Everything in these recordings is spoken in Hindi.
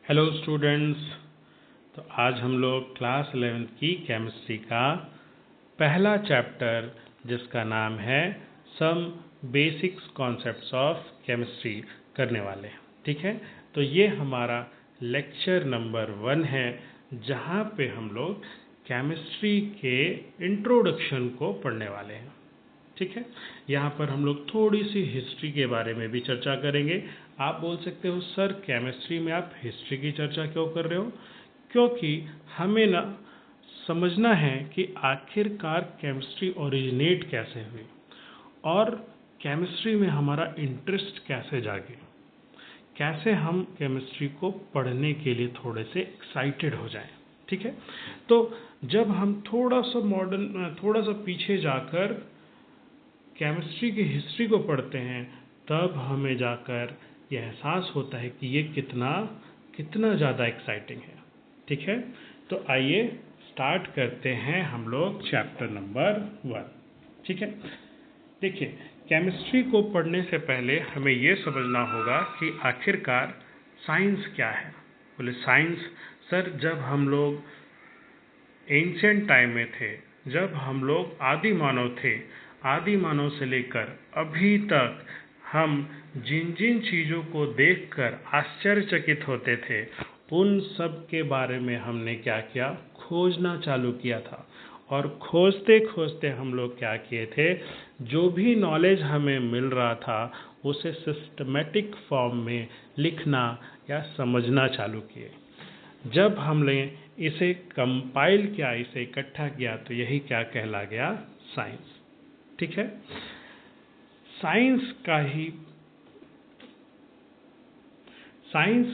Hello students. तो आज हम लोग क्लास 11th की केमिस्ट्री का पहला चैप्टर जिसका नाम है some basics concepts of chemistry करने वाले हैं। ठीक है, तो ये हमारा लेक्चर नंबर 1 है जहाँ पे हम लोग केमिस्ट्री के इंट्रोडक्शन को पढ़ने वाले हैं। ठीक है, यहाँ पर हम लोग थोड़ी सी हिस्ट्री के बारे में भी चर्चा करेंगे। आप बोल सकते हो सर केमिस्ट्री में आप हिस्ट्री की चर्चा क्यों कर रहे हो? क्योंकि हमें ना समझना है कि आखिरकार केमिस्ट्री ओरिजिनेट कैसे हुई और केमिस्ट्री में हमारा इंटरेस्ट कैसे जागे, कैसे हम केमिस्ट्री को पढ़ने के लिए थोड़े से एक्साइटेड हो जाएं। ठीक है, तो जब हम थोड़ा सा पीछे जाकर केमिस्ट्री की हिस्ट्री को पढ़ते हैं तब हमें जाकर यह एहसास होता है कि ये कितना ज़्यादा एक्साइटिंग है। ठीक है, तो आइए स्टार्ट करते हैं हम लोग चैप्टर नंबर 1। ठीक है, देखिए केमिस्ट्री को पढ़ने से पहले हमें ये समझना होगा कि आखिरकार साइंस क्या है। बोले साइंस सर, जब हम लोग एंशिएंट टाइम में थे, जब हम लोग आदि मानव थे, आदि मानव से लेकर अभी तक हम जिन जिन चीज़ों को देखकर आश्चर्यचकित होते थे उन सब के बारे में हमने क्या किया, खोजना चालू किया था। और खोजते खोजते हम लोग क्या किए थे, जो भी नॉलेज हमें मिल रहा था उसे सिस्टमेटिक फॉर्म में लिखना या समझना चालू किए। जब हमने इसे कंपाइल किया, इसे इकट्ठा किया, तो यही क्या कहला गया, साइंस। ठीक है, साइंस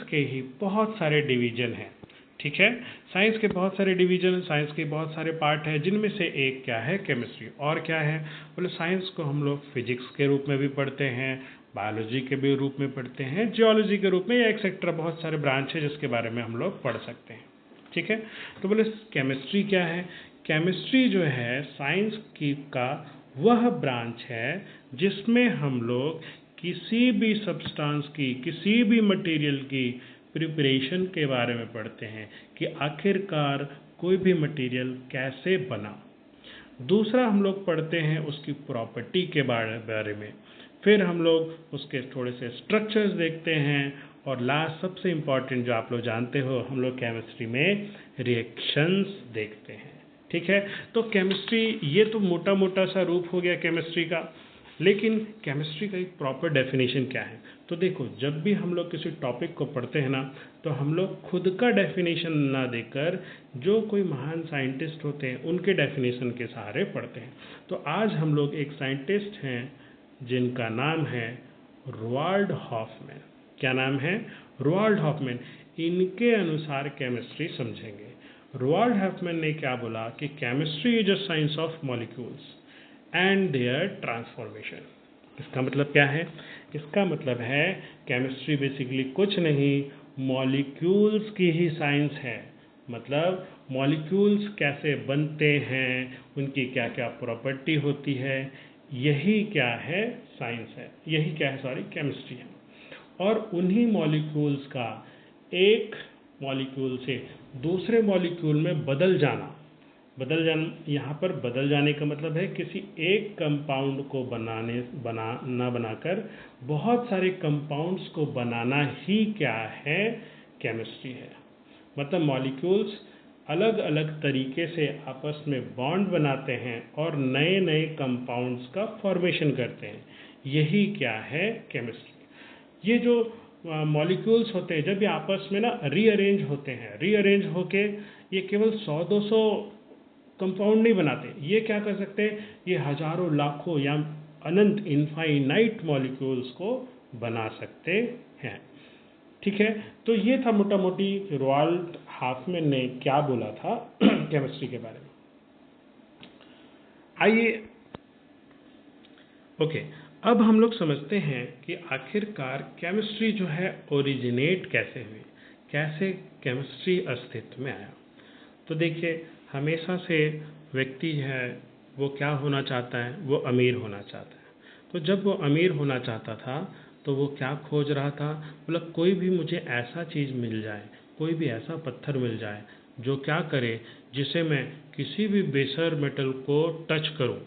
के ही बहुत सारे डिवीजन हैं। ठीक है, साइंस के बहुत सारे डिवीजन, साइंस के बहुत सारे पार्ट हैं, जिनमें से एक क्या है, केमिस्ट्री। और क्या है बोले, साइंस को हम लोग फिजिक्स के रूप में भी पढ़ते हैं, बायोलॉजी के भी रूप में पढ़ते हैं, जियोलॉजी के रूप में, या एक्सेट्रा बहुत सारे ब्रांच है जिसके बारे में हम लोग पढ़ सकते हैं। ठीक है, तो बोले केमिस्ट्री क्या है? केमिस्ट्री जो है साइंस की का वह ब्रांच है जिसमें हम लोग किसी भी सब्सटेंस की, किसी भी मटेरियल की प्रिपरेशन के बारे में पढ़ते हैं कि आखिरकार कोई भी मटेरियल कैसे बना। दूसरा हम लोग पढ़ते हैं उसकी प्रॉपर्टी के बारे में, फिर हम लोग उसके थोड़े से स्ट्रक्चर्स देखते हैं, और लास्ट सबसे इम्पॉर्टेंट जो आप लोग जानते हो, हम लोग केमिस्ट्री में रिएक्शंस देखते हैं। ठीक है, तो केमिस्ट्री ये तो मोटा मोटा सा रूप हो गया केमिस्ट्री का, लेकिन केमिस्ट्री का एक प्रॉपर डेफिनेशन क्या है? तो देखो, जब भी हम लोग किसी टॉपिक को पढ़ते हैं ना, तो हम लोग खुद का डेफिनेशन ना देकर जो कोई महान साइंटिस्ट होते हैं उनके डेफिनेशन के सहारे पढ़ते हैं। तो आज हम लोग एक साइंटिस्ट हैं जिनका नाम है रोवाल्ड हॉफमैन। क्या नाम है? Roald Hoffmann. इनके अनुसार केमिस्ट्री समझेंगे। रोवाल्ड हॉफमैन ने क्या बोला कि chemistry is a science of molecules and their transformation. इसका मतलब क्या है? इसका मतलब है केमिस्ट्री बेसिकली कुछ नहीं, मॉलिक्यूल्स की ही साइंस है। मतलब मॉलिक्यूल्स कैसे बनते हैं, उनकी क्या क्या प्रॉपर्टी होती है, यही क्या है, साइंस है। यही क्या है, सॉरी, केमिस्ट्री है। और उन्हीं मॉलिक्यूल्स का एक मॉलिक्यूल से दूसरे मॉलिक्यूल में बदल जाना यहाँ पर बदल जाने का मतलब है किसी एक कंपाउंड को ना बनाकर बहुत सारे कंपाउंड्स को बनाना ही क्या है, केमिस्ट्री है। मतलब मॉलिक्यूल्स अलग अलग तरीके से आपस में बॉन्ड बनाते हैं और नए नए कंपाउंड्स का फॉर्मेशन करते हैं, यही क्या है, केमिस्ट्री। ये जो मॉलिक्यूल्स होते हैं जब ये आपस में ना रीअरेंज होते हैं, रीअरेंज होके ये केवल 100-200 कंपाउंड नहीं बनाते, ये क्या कर सकते हैं, ये हजारों लाखों या अनंत इनफाइनाइट मॉलिक्यूल्स को बना सकते हैं। ठीक है, तो ये था मोटा मोटी रोवाल्ड हॉफमैन ने क्या बोला था केमिस्ट्री के बारे में। आइए, ओके, अब हम लोग समझते हैं कि आखिरकार केमिस्ट्री जो है ओरिजिनेट कैसे हुई, कैसे केमिस्ट्री अस्तित्व में आया। तो देखिए, हमेशा से व्यक्ति है वो क्या होना चाहता है, वो अमीर होना चाहता है। तो जब वो अमीर होना चाहता था तो वो क्या खोज रहा था, मतलब कोई भी मुझे ऐसा चीज़ मिल जाए, कोई भी ऐसा पत्थर मिल जाए जो क्या करे, जिसे मैं किसी भी बेसर मेटल को टच करूं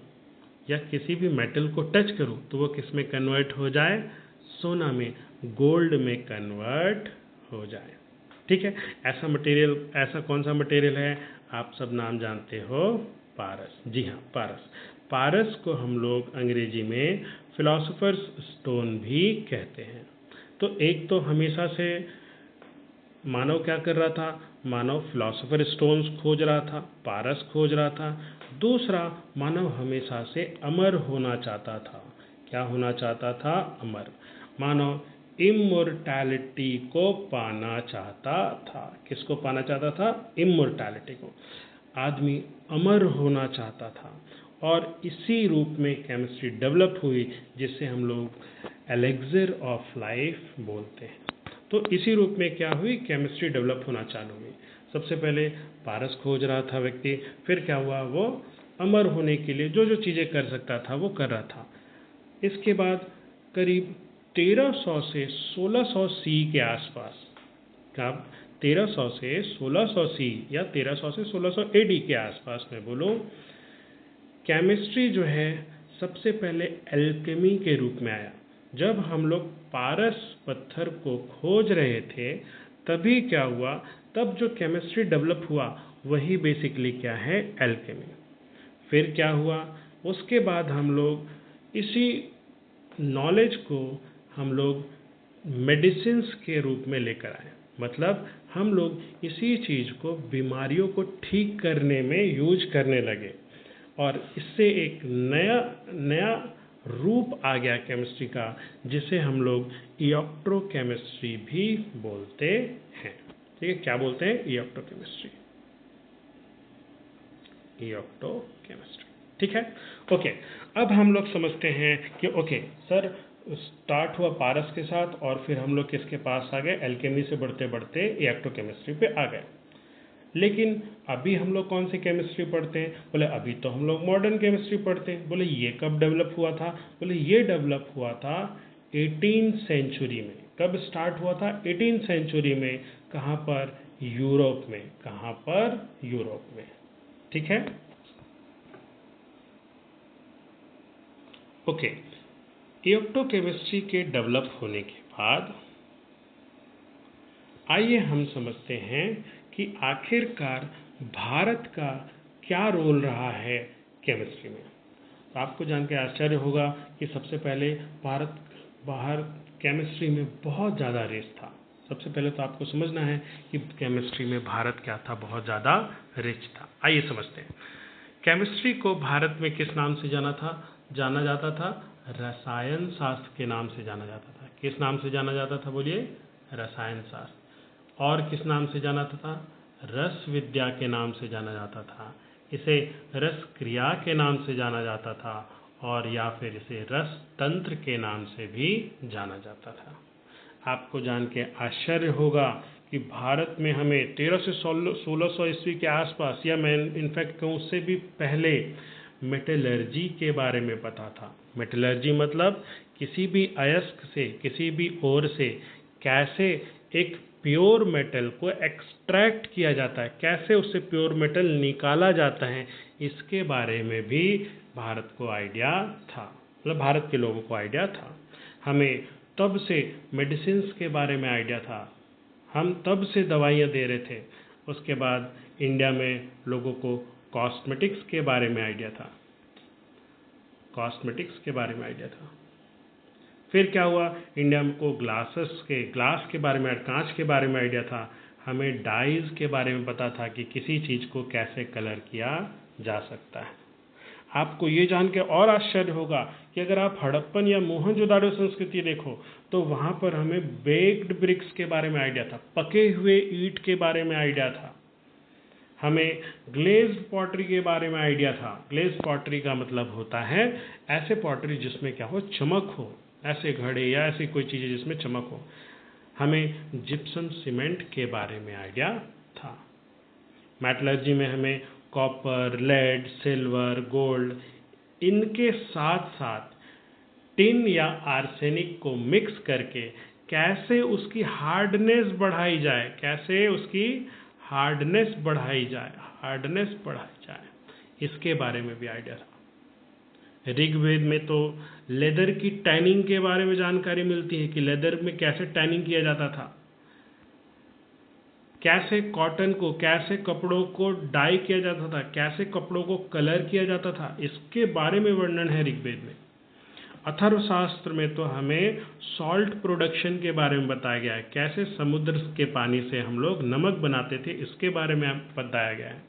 या किसी भी मेटल को टच करूं तो वो किस में कन्वर्ट हो जाए, सोना में, गोल्ड में कन्वर्ट हो जाए। ठीक है, ऐसा मटेरियल, ऐसा कौन सा मटेरियल है, आप सब नाम जानते हो, पारस। जी हाँ, पारस। पारस को हम लोग अंग्रेजी में फिलोसोफर्स स्टोन भी कहते हैं। तो एक तो हमेशा से मानव क्या कर रहा था, मानव फिलोसोफर स्टोन्स खोज रहा था, पारस खोज रहा था। दूसरा, मानव हमेशा से अमर होना चाहता था। क्या होना चाहता था, अमर। मानव इमोर्टैलिटी को पाना चाहता था। किसको पाना चाहता था, इमोर्टैलिटी को। आदमी अमर होना चाहता था और इसी रूप में केमिस्ट्री डेवलप हुई, जिससे हम लोग एलेक्सिर ऑफ लाइफ बोलते हैं। तो इसी रूप में क्या हुई, केमिस्ट्री डेवलप होना चालू हुई। सबसे पहले पारस खोज रहा था व्यक्ति, फिर क्या हुआ, वो अमर होने के लिए जो जो चीज़ें कर सकता था वो कर रहा था। इसके बाद करीब 1300 से 1600 सी के आसपास, कब 1300 से 1600 सी या 1300 से 1600 एडी के आसपास में बोलो, केमिस्ट्री जो है सबसे पहले एल्केमी के रूप में आया। जब हम लोग पारस पत्थर को खोज रहे थे तभी क्या हुआ, तब जो केमिस्ट्री डेवलप हुआ वही बेसिकली क्या है, एल्केमी। फिर क्या हुआ, उसके बाद हम लोग इसी नॉलेज को हम लोग मेडिसिन्स के रूप में लेकर आए। मतलब हम लोग इसी चीज़ को बीमारियों को ठीक करने में यूज करने लगे और इससे एक नया नया रूप आ गया केमिस्ट्री का, जिसे हम लोग इलेक्ट्रोकेमिस्ट्री भी बोलते हैं। ठीक है, क्या बोलते हैं, इलेक्ट्रोकेमिस्ट्री, इलेक्ट्रोकेमिस्ट्री। ठीक है, ओके। अब हम लोग समझते हैं कि ओके सर, स्टार्ट हुआ पारस के साथ और फिर हम लोग किसके पास आ गए, एल्केमी से बढ़ते बढ़ते इलेक्ट्रोकेमिस्ट्री पे आ गए। लेकिन अभी हम लोग कौन सी केमिस्ट्री पढ़ते हैं, बोले अभी तो हम लोग मॉडर्न केमिस्ट्री पढ़ते हैं। बोले ये कब डेवलप हुआ था, बोले ये डेवलप हुआ था 18th सेंचुरी में। कब स्टार्ट हुआ था, 18th सेंचुरी में। कहाँ पर, यूरोप में। कहाँ पर, यूरोप में। ठीक है, ओके। इलेक्ट्रोकेमिस्ट्री के डेवलप होने के बाद आइए हम समझते हैं कि आखिरकार भारत का क्या रोल रहा है केमिस्ट्री में। तो आपको जान के आश्चर्य होगा कि सबसे पहले भारत बाहर केमिस्ट्री में बहुत ज़्यादा रेस था। सबसे पहले तो आपको समझना है कि केमिस्ट्री में भारत क्या था, बहुत ज़्यादा रिच था। आइए समझते हैं। केमिस्ट्री को भारत में किस नाम से जाना जाता था, रसायन शास्त्र के नाम से जाना जाता था। किस नाम से जाना जाता था, बोलिए, रसायन शास्त्र। और किस नाम से जाना था, रस विद्या के नाम से जाना जाता था। इसे रस क्रिया के नाम से जाना जाता था और या फिर इसे रस तंत्र के नाम से भी जाना जाता था। आपको जान के आश्चर्य होगा कि भारत में हमें 1300 से 1600 ईस्वी के आसपास, या मैं इनफैक्ट कहूँ उससे भी पहले, मेटलर्जी के बारे में पता था। मेटलर्जी मतलब किसी भी अयस्क से, किसी भी ओर से कैसे एक प्योर मेटल को एक्सट्रैक्ट किया जाता है, कैसे उससे प्योर मेटल निकाला जाता है, इसके बारे में भी भारत को आइडिया था। मतलब भारत के लोगों को आइडिया था। हमें तब से मेडिसिन्स के बारे में आइडिया था, हम तब से दवाइयाँ दे रहे थे। उसके बाद इंडिया में लोगों को कॉस्मेटिक्स के बारे में आइडिया था, कॉस्मेटिक्स के बारे में आइडिया था। फिर क्या हुआ, इंडिया को ग्लास के बारे में, कांच के बारे में आइडिया था। हमें डाइज के बारे में पता था कि किसी चीज़ को कैसे कलर किया जा सकता है। आपको ये जान के और आश्चर्य होगा कि अगर आप हड़प्पन या मोहनजोदाड़ो संस्कृति देखो तो वहाँ पर हमें बेक्ड ब्रिक्स के बारे में आइडिया था, पके हुए ईंट के बारे में आइडिया था। हमें ग्लेज्ड पॉटरी के बारे में आइडिया था। ग्लेज्ड पॉटरी का मतलब होता है ऐसे पॉटरी जिसमें क्या हो, चमक हो, ऐसे घड़े या ऐसी कोई चीज़ें जिसमें चमक हो। हमें जिप्सम सीमेंट के बारे में आइडिया था। मेटलर्जी में हमें कॉपर, लेड, सिल्वर, गोल्ड, इनके साथ साथ टिन या आर्सेनिक को मिक्स करके कैसे उसकी हार्डनेस बढ़ाई जाए, कैसे उसकी हार्डनेस बढ़ाई जाए, इसके बारे में भी आइडिया था। ऋग्वेद में तो लेदर की टैनिंग के बारे में जानकारी मिलती है कि लेदर में कैसे टैनिंग किया जाता था, कैसे कॉटन को, कैसे कपड़ों को डाई किया जाता था, कैसे कपड़ों को कलर किया जाता था, इसके बारे में वर्णन है ऋग्वेद में। अथर्वशास्त्र में तो हमें सॉल्ट प्रोडक्शन के बारे में बताया गया है, कैसे समुद्र के पानी से हम लोग नमक बनाते थे, इसके बारे में बताया गया है।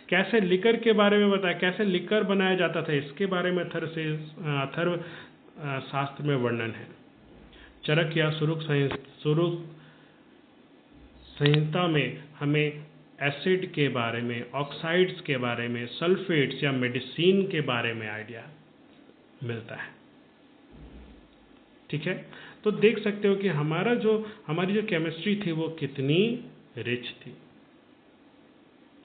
कैसे लिकर के बारे में बताया, कैसे लिकर बनाया जाता था, इसके बारे में अथर्व शास्त्र में वर्णन है। चरक या सुरुक संहिता में हमें एसिड के बारे में, ऑक्साइड्स के बारे में, सल्फेट्स या मेडिसिन के बारे में आइडिया मिलता है। ठीक है, तो देख सकते हो कि हमारी जो केमिस्ट्री थी वो कितनी रिच थी।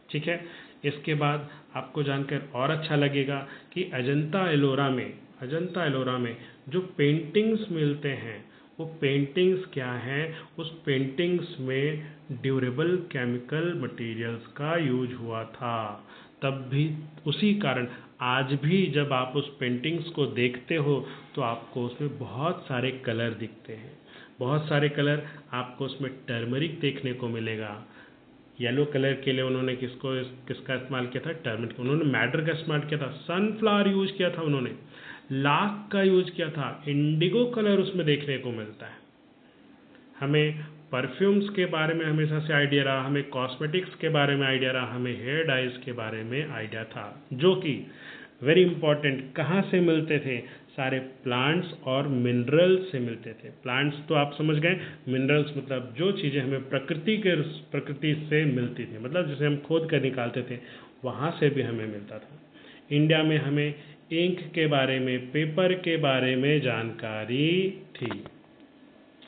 ठीक है, इसके बाद आपको जानकर और अच्छा लगेगा कि अजंता एलोरा में जो पेंटिंग्स मिलते हैं वो पेंटिंग्स क्या हैं, उस पेंटिंग्स में ड्यूरेबल केमिकल मटेरियल्स का यूज हुआ था। तब भी उसी कारण आज भी जब आप उस पेंटिंग्स को देखते हो तो आपको उसमें बहुत सारे कलर दिखते हैं, बहुत सारे कलर। आपको उसमें टर्मरिक देखने को मिलेगा। येलो कलर के लिए उन्होंने किसका इस्तेमाल किया था? टर्मरिक। उन्होंने मैटर का इस्तेमाल किया था, सनफ्लावर यूज किया था, उन्होंने लाख का यूज किया था, इंडिगो कलर उसमें देखने को मिलता है। हमें परफ्यूम्स के बारे में हमेशा से आइडिया रहा, हमें कॉस्मेटिक्स के बारे में आइडिया रहा, हमें हेयर डाइज के बारे में आइडिया था, जो कि वेरी इंपॉर्टेंट कहाँ से मिलते थे? सारे प्लांट्स और मिनरल्स से मिलते थे। प्लांट्स तो आप समझ गए, मिनरल्स मतलब जो चीज़ें हमें प्रकृति से मिलती थी, मतलब जिसे हम खोद कर निकालते थे, वहाँ से भी हमें मिलता था। इंडिया में हमें इंक के बारे में, पेपर के बारे में जानकारी थी।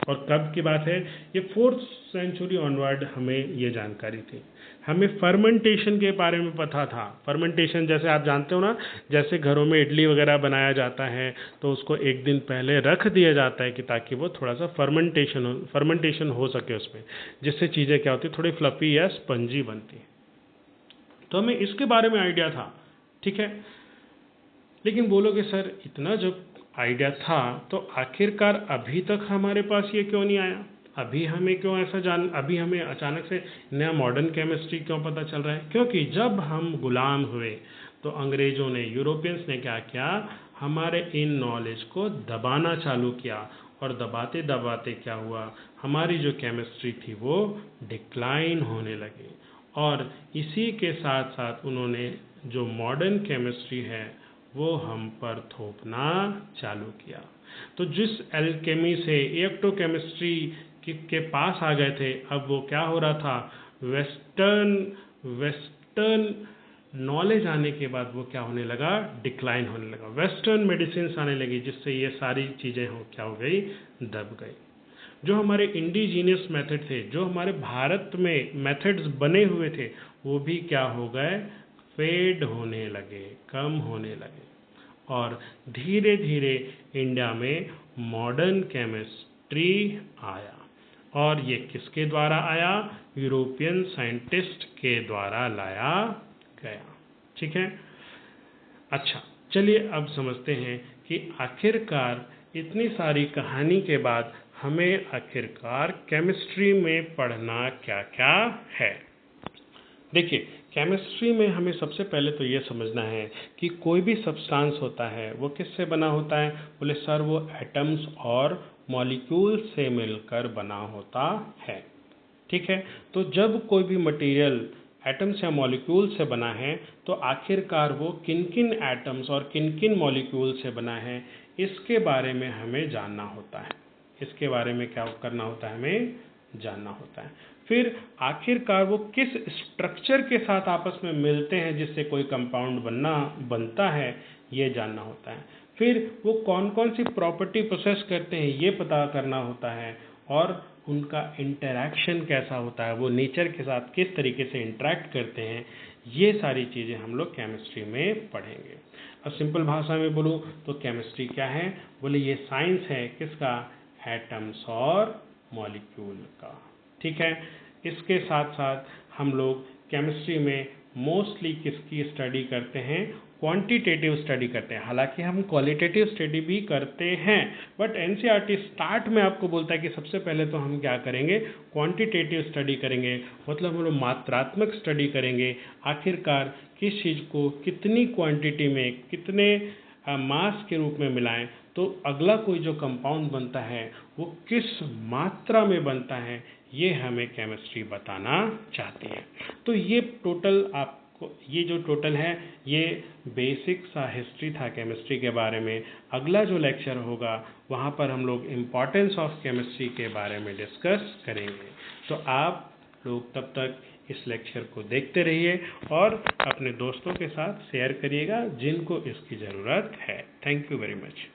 और कब की बात है? ये 4th सेंचुरी ऑनवर्ड हमें ये जानकारी थी। हमें फर्मेंटेशन के बारे में पता था। फर्मेंटेशन जैसे आप जानते हो ना, जैसे घरों में इडली वगैरह बनाया जाता है तो उसको एक दिन पहले रख दिया जाता है कि ताकि वो थोड़ा सा फर्मेंटेशन हो सके उसमें, जिससे चीज़ें क्या होती, थोड़ी फ्लफी या स्पंजी बनती है। तो हमें इसके बारे में आइडिया था। ठीक है, लेकिन बोलोगे सर इतना जब आइडिया था तो आखिरकार अभी तक हमारे पास ये क्यों नहीं आया? अभी हमें क्यों अभी हमें अचानक से नया मॉडर्न केमिस्ट्री क्यों पता चल रहा है? क्योंकि जब हम गुलाम हुए तो अंग्रेजों ने, यूरोपियंस ने क्या किया? हमारे इन नॉलेज को दबाना चालू किया, और दबाते दबाते क्या हुआ? हमारी जो केमिस्ट्री थी वो डिक्लाइन होने लगी, और इसी के साथ साथ उन्होंने जो मॉडर्न केमिस्ट्री है वो हम पर थोपना चालू किया। तो जिस एल्केमी से इलेक्ट्रोकेमिस्ट्री के पास आ गए थे, अब वो क्या हो रहा था? वेस्टर्न नॉलेज आने के बाद वो क्या होने लगा? डिक्लाइन होने लगा। वेस्टर्न मेडिसिन आने लगी, जिससे ये सारी चीज़ें क्या हो गई? दब गई। जो हमारे इंडिजीनियस मेथड थे, जो हमारे भारत में मेथड्स बने हुए थे, वो भी क्या हो गए? फेड होने लगे, कम होने लगे। और धीरे धीरे इंडिया में मॉडर्न केमिस्ट्री आया, और ये किसके द्वारा आया? यूरोपियन साइंटिस्ट के द्वारा लाया गया। ठीक है, अच्छा चलिए अब समझते हैं कि आखिरकार इतनी सारी कहानी के बाद हमें आखिरकार केमिस्ट्री में पढ़ना क्या क्या है। देखिए, केमिस्ट्री में हमें सबसे पहले तो ये समझना है कि कोई भी सब्सटेंस होता है वो किससे बना होता है? बोले सर वो एटम्स और मॉलिक्यूल से मिलकर बना होता है। ठीक है, तो जब कोई भी मटेरियल एटम्स या मॉलिक्यूल से बना है तो आखिरकार वो किन किन एटम्स और किन किन मॉलिक्यूल से बना है, इसके बारे में हमें जानना होता है। इसके बारे में क्या करना होता है? हमें जानना होता है। फिर आखिरकार वो किस स्ट्रक्चर के साथ आपस में मिलते हैं जिससे कोई कंपाउंड बनता है, ये जानना होता है। फिर वो कौन कौन सी प्रॉपर्टी पोसेस करते हैं, ये पता करना होता है। और उनका इंटरैक्शन कैसा होता है, वो नेचर के साथ किस तरीके से इंटरैक्ट करते हैं, ये सारी चीज़ें हम लोग केमिस्ट्री में पढ़ेंगे। अब सिंपल भाषा में बोलूँ तो केमिस्ट्री क्या है? बोले ये साइंस है किसका? एटम्स और मॉलिक्यूल का। ठीक है, इसके साथ साथ हम लोग केमिस्ट्री में मोस्टली किसकी स्टडी करते हैं? क्वांटिटेटिव स्टडी करते हैं। हालांकि हम क्वालिटेटिव स्टडी भी करते हैं, बट एनसीईआरटी स्टार्ट में आपको बोलता है कि सबसे पहले तो हम क्या करेंगे? क्वांटिटेटिव स्टडी करेंगे, मतलब हम लोग मात्रात्मक स्टडी करेंगे। आखिरकार किस चीज़ को कितनी क्वांटिटी में, कितने मास के रूप में मिलाएं तो अगला कोई जो कंपाउंड बनता है वो किस मात्रा में बनता है, ये हमें केमिस्ट्री बताना चाहती है। तो ये टोटल आपको, ये जो टोटल है ये बेसिक सा हिस्ट्री था केमिस्ट्री के बारे में। अगला जो लेक्चर होगा वहाँ पर हम लोग इम्पॉर्टेंस ऑफ केमिस्ट्री के बारे में डिस्कस करेंगे। तो आप लोग तब तक इस लेक्चर को देखते रहिए और अपने दोस्तों के साथ शेयर करिएगा जिनको इसकी ज़रूरत है। Thank you very much.